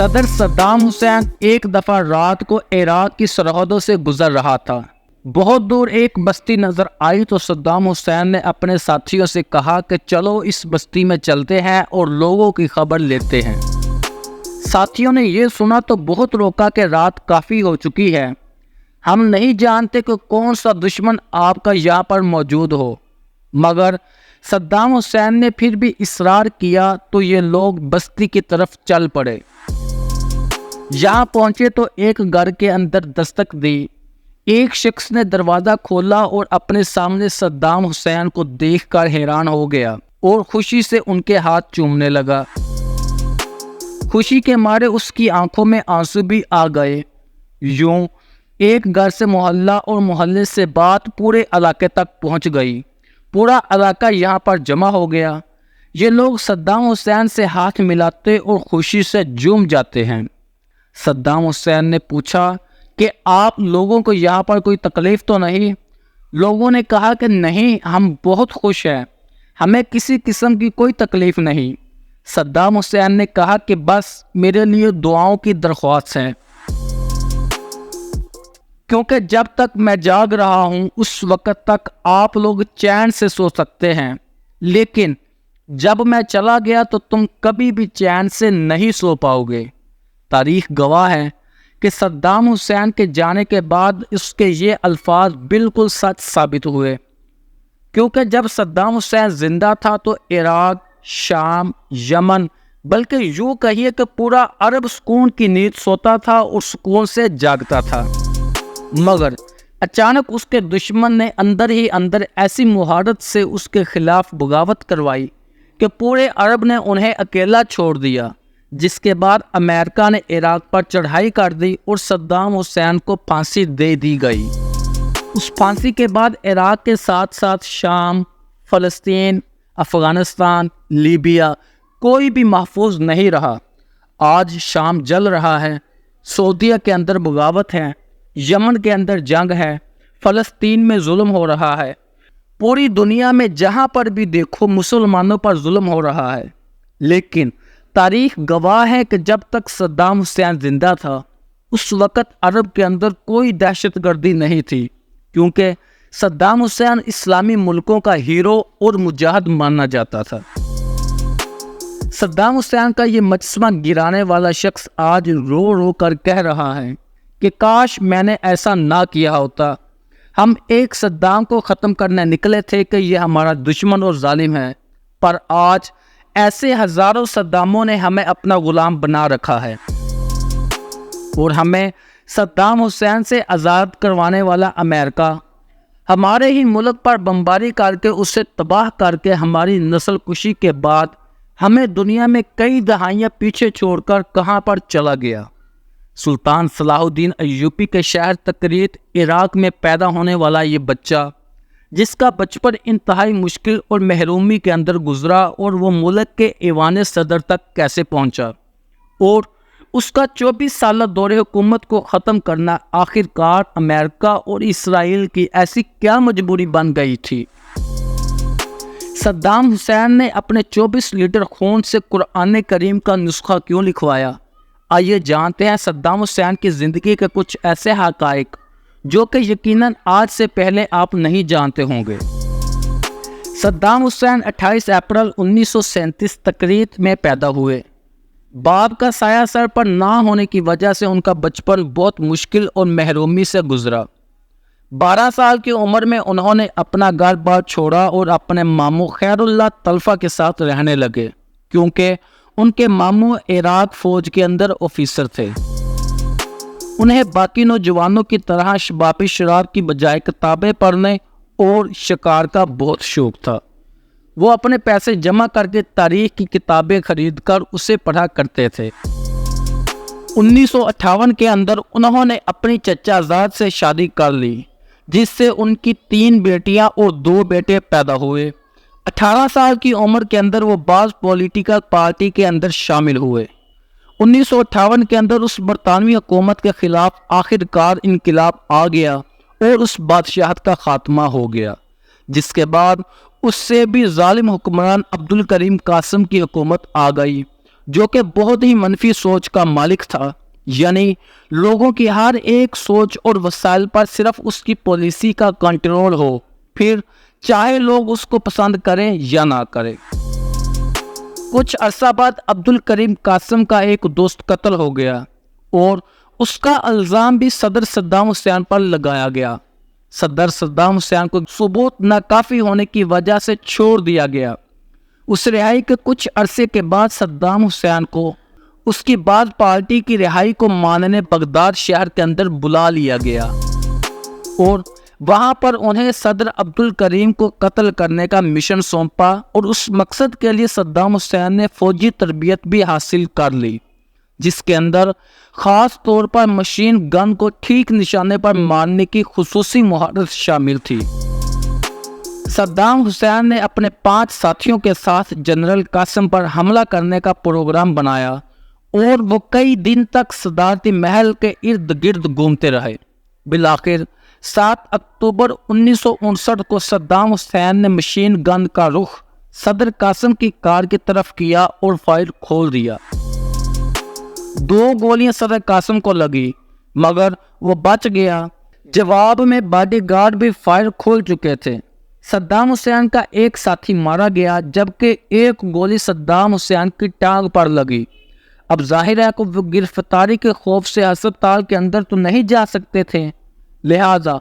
صدر Saddam Hussein ایک دفعہ رات کو عراق کی سرحدوں سے گزر رہا تھا۔ بہت دور ایک بستی نظر آئی تو صدام حسین نے اپنے ساتھیوں سے کہا کہ چلو اس بستی میں چلتے ہیں اور لوگوں کی خبر لیتے ہیں۔ ساتھیوں نے یہ سنا تو بہت روکا کہ رات کافی ہو چکی ہے، ہم نہیں جانتے کہ کون سا دشمن آپ کا یہاں پر موجود ہو، مگر صدام حسین نے پھر بھی اصرار کیا تو یہ لوگ بستی کی طرف چل پڑے۔ یہاں پہنچے تو ایک گھر کے اندر دستک دی۔ ایک شخص نے دروازہ کھولا اور اپنے سامنے صدام حسین کو دیکھ کر حیران ہو گیا اور خوشی سے ان کے ہاتھ چومنے لگا۔ خوشی کے مارے اس کی آنکھوں میں آنسو بھی آ گئے۔ یوں ایک گھر سے محلہ اور محلے سے بات پورے علاقے تک پہنچ گئی۔ پورا علاقہ یہاں پر جمع ہو گیا۔ یہ لوگ صدام حسین سے ہاتھ ملاتے اور خوشی سے جھوم جاتے ہیں۔ صدام حسین نے پوچھا کہ آپ لوگوں کو یہاں پر کوئی تکلیف تو نہیں؟ لوگوں نے کہا کہ نہیں، ہم بہت خوش ہیں، ہمیں کسی قسم کی کوئی تکلیف نہیں۔ صدام حسین نے کہا کہ بس میرے لیے دعاؤں کی درخواست ہے، کیونکہ جب تک میں جاگ رہا ہوں اس وقت تک آپ لوگ چین سے سو سکتے ہیں، لیکن جب میں چلا گیا تو تم کبھی بھی چین سے نہیں سو پاؤ گے۔ تاریخ گواہ ہے کہ صدام حسین کے جانے کے بعد اس کے یہ الفاظ بالکل سچ ثابت ہوئے، کیونکہ جب صدام حسین زندہ تھا تو عراق، شام، یمن، بلکہ یوں کہیے کہ پورا عرب سکون کی نیند سوتا تھا اور سکون سے جاگتا تھا، مگر اچانک اس کے دشمن نے اندر ہی اندر ایسی مہارت سے اس کے خلاف بغاوت کروائی کہ پورے عرب نے انہیں اکیلا چھوڑ دیا، جس کے بعد امریکہ نے عراق پر چڑھائی کر دی اور صدام حسین کو پھانسی دے دی گئی۔ اس پھانسی کے بعد عراق کے ساتھ ساتھ شام، فلسطین، افغانستان، لیبیا کوئی بھی محفوظ نہیں رہا۔ آج شام جل رہا ہے، سعودیہ کے اندر بغاوت ہے، یمن کے اندر جنگ ہے، فلسطین میں ظلم ہو رہا ہے، پوری دنیا میں جہاں پر بھی دیکھو مسلمانوں پر ظلم ہو رہا ہے۔ لیکن تاریخ گواہ ہے کہ جب تک صدام حسین زندہ تھا اس وقت عرب کے اندر کوئی دہشت گردی نہیں تھی، کیونکہ صدام حسین اسلامی ملکوں کا ہیرو اور مجاہد مانا جاتا تھا۔ صدام حسین کا یہ مجسمہ گرانے والا شخص آج رو رو کر کہہ رہا ہے کہ کاش میں نے ایسا نہ کیا ہوتا، ہم ایک صدام کو ختم کرنے نکلے تھے کہ یہ ہمارا دشمن اور ظالم ہے، پر آج ایسے ہزاروں صداموں نے ہمیں اپنا غلام بنا رکھا ہے، اور ہمیں صدام حسین سے آزاد کروانے والا امریکہ ہمارے ہی ملک پر بمباری کر کے اسے تباہ کر کے ہماری نسل کشی کے بعد ہمیں دنیا میں کئی دہائیاں پیچھے چھوڑ کر کہاں پر چلا گیا۔ سلطان صلاح الدین ایوبی کے شہر تکریت عراق میں پیدا ہونے والا یہ بچہ، جس کا بچپن انتہائی مشکل اور محرومی کے اندر گزرا اور وہ ملک کے ایوان صدر تک کیسے پہنچا، اور اس کا 24 سالہ دور حکومت کو ختم کرنا آخرکار امریکہ اور اسرائیل کی ایسی کیا مجبوری بن گئی تھی۔ صدام حسین نے اپنے 24 لیٹر خون سے قرآن کریم کا نسخہ کیوں لکھوایا؟ آئیے جانتے ہیں صدام حسین کی زندگی کے کچھ ایسے حقائق جو کہ یقیناً آج سے پہلے آپ نہیں جانتے ہوں گے۔ صدام حسین 28 اپریل 1937 تکریت میں پیدا ہوئے۔ باپ کا سایہ سر پر نہ ہونے کی وجہ سے ان کا بچپن بہت مشکل اور محرومی سے گزرا۔ 12 سال کی عمر میں انہوں نے اپنا گھر بار چھوڑا اور اپنے ماموں خیر اللہ طلفہ کے ساتھ رہنے لگے، کیونکہ ان کے ماموں عراق فوج کے اندر آفیسر تھے۔ انہیں باقی نوجوانوں کی طرح شبابی شراب کی بجائے کتابیں پڑھنے اور شکار کا بہت شوق تھا۔ وہ اپنے پیسے جمع کر کے تاریخ کی کتابیں خرید کر اسے پڑھا کرتے تھے۔ 1958 کے اندر انہوں نے اپنی چچا زاد سے شادی کر لی، جس سے ان کی 3 بیٹیاں اور 2 بیٹے پیدا ہوئے۔ 18 سال کی عمر کے اندر وہ بعض پولیٹیکل پارٹی کے اندر شامل ہوئے۔ 1958 کے اندر اس برطانوی حکومت کے خلاف آخرکار انقلاب آ گیا اور اس بادشاہت کا خاتمہ ہو گیا، جس کے بعد اس سے بھی ظالم حکمران عبدالکریم قاسم کی حکومت آ گئی، جو کہ بہت ہی منفی سوچ کا مالک تھا، یعنی لوگوں کی ہر ایک سوچ اور وسائل پر صرف اس کی پالیسی کا کنٹرول ہو، پھر چاہے لوگ اس کو پسند کریں یا نہ کریں۔ کچھ عرصہ بعد عبدالکریم قاسم کا ایک دوست قتل ہو گیا اور اس کا الزام بھی صدر صدام حسین پر لگایا گیا۔ صدر صدام حسین کو ثبوت ناکافی ہونے کی وجہ سے چھوڑ دیا گیا۔ اس رہائی کے کچھ عرصے کے بعد صدام حسین کو اس کی بعض پارٹی کی رہائی کو ماننے بغداد شہر کے اندر بلا لیا گیا اور وہاں پر انہیں صدر عبدالکریم کو قتل کرنے کا مشن سونپا، اور اس مقصد کے لیے صدام حسین نے فوجی تربیت بھی حاصل کر لی، جس کے اندر خاص طور پر مشین گن کو ٹھیک نشانے پر مارنے کی خصوصی مہارت شامل تھی۔ صدام حسین نے اپنے 5 ساتھیوں کے ساتھ جنرل قاسم پر حملہ کرنے کا پروگرام بنایا اور وہ کئی دن تک صدارتی محل کے ارد گرد گھومتے رہے۔ بالآخر 7 اکتوبر 1959 کو صدام حسین نے مشین گن کا رخ صدر قاسم کی کار کی طرف کیا اور فائر کھول دیا۔ 2 گولیاں صدر قاسم کو لگی مگر وہ بچ گیا۔ جواب میں باڈی گارڈ بھی فائر کھول چکے تھے۔ صدام حسین کا ایک ساتھی مارا گیا جبکہ ایک گولی صدام حسین کی ٹانگ پر لگی۔ اب ظاہر ہے کہ وہ گرفتاری کے خوف سے ہسپتال کے اندر تو نہیں جا سکتے تھے، لہذا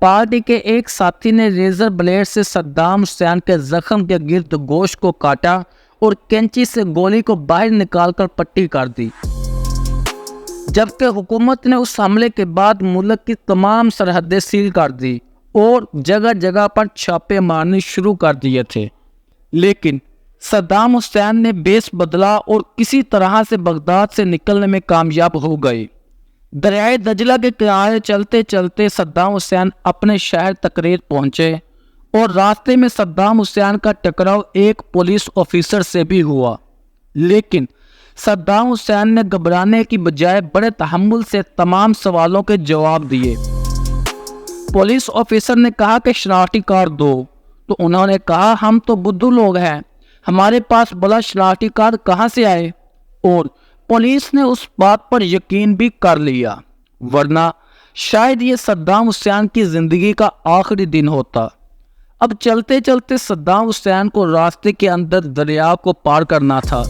پارٹی کے ایک ساتھی نے ریزر بلیڈ سے صدام حسین کے زخم کے گرد گوشت کو کاٹا اور کینچی سے گولی کو باہر نکال کر پٹی کر دی، جبکہ حکومت نے اس حملے کے بعد ملک کی تمام سرحدیں سیل کر دی اور جگہ جگہ پر چھاپے مارنے شروع کر دیے تھے۔ لیکن صدام حسین نے بیس بدلا اور کسی طرح سے بغداد سے نکلنے میں کامیاب ہو گئے۔ دریائے دجلہ کے کنارے چلتے چلتے صدام حسین اپنے شہر تقریر پہنچے اور راستے میں صدام حسین کا ٹکراؤ ایک پولیس آفیسر سے بھی ہوا، لیکن صدام حسین نے گھبرانے کی بجائے بڑے تحمل سے تمام سوالوں کے جواب دیے۔ پولیس آفیسر نے کہا کہ شناختی کارڈ دو، تو انہوں نے کہا ہم تو بدھو لوگ ہیں، ہمارے پاس بڑا شناختی کارڈ کہاں سے آئے؟ اور پولیس نے اس بات پر یقین بھی کر لیا، ورنہ شاید یہ صدام حسین کی زندگی کا آخری دن ہوتا۔ اب چلتے چلتے صدام حسین کو راستے کے اندر دریا کو پار کرنا تھا،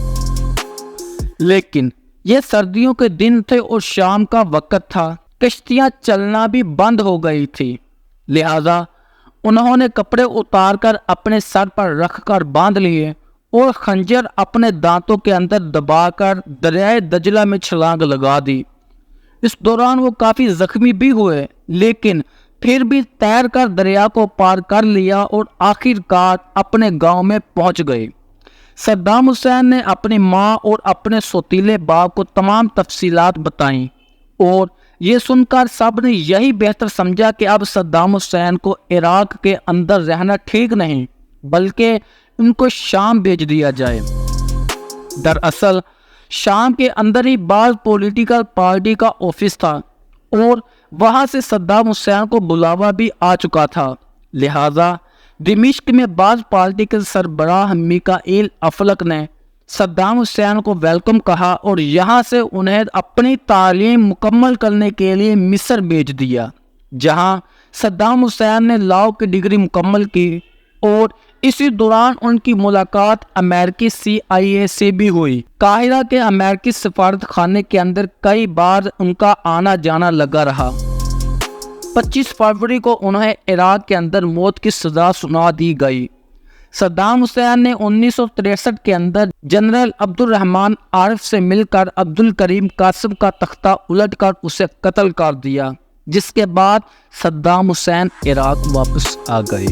لیکن یہ سردیوں کے دن تھے اور شام کا وقت تھا، کشتیاں چلنا بھی بند ہو گئی تھی، لہذا انہوں نے کپڑے اتار کر اپنے سر پر رکھ کر باندھ لیے اور خنجر اپنے دانتوں کے اندر دبا کر دریائے دجلہ میں چھلانگ لگا دی۔ اس دوران وہ کافی زخمی بھی ہوئے، لیکن پھر بھی تیر کر دریا کو پار کر لیا اور آخر کار اپنے گاؤں میں پہنچ گئے۔ صدام حسین نے اپنی ماں اور اپنے سوتیلے باپ کو تمام تفصیلات بتائیں اور یہ سن کر سب نے یہی بہتر سمجھا کہ اب صدام حسین کو عراق کے اندر رہنا ٹھیک نہیں، بلکہ ان کو شام بھیج دیا جائے۔ دراصل شام کے اندر ہی بعض پولیٹیکل پارٹی کا آفس تھا اور وہاں سے صدام حسین کو بلاوا بھی آ چکا تھا، لہذا دمشق میں بعض پارٹی کے سربراہ میکائیل افلک نے صدام حسین کو ویلکم کہا اور یہاں سے انہیں اپنی تعلیم مکمل کرنے کے لیے مصر بھیج دیا، جہاں صدام حسین نے لاء کی ڈگری مکمل کی اور اسی دوران ان کی ملاقات امریکی CIA سے بھی ہوئی۔ قاہرہ کے امریکی سفارت خانے کے اندر کئی بار ان کا آنا جانا لگا رہا۔ 25 فروری کو انہیں عراق کے اندر موت کی سزا سنا دی گئی۔ صدام حسین نے 1963 کے اندر جنرل عبد الرحمن عارف سے مل کر عبدالکریم قاسم کا تختہ الٹ کر اسے قتل کر دیا، جس کے بعد صدام حسین عراق واپس آ گئے۔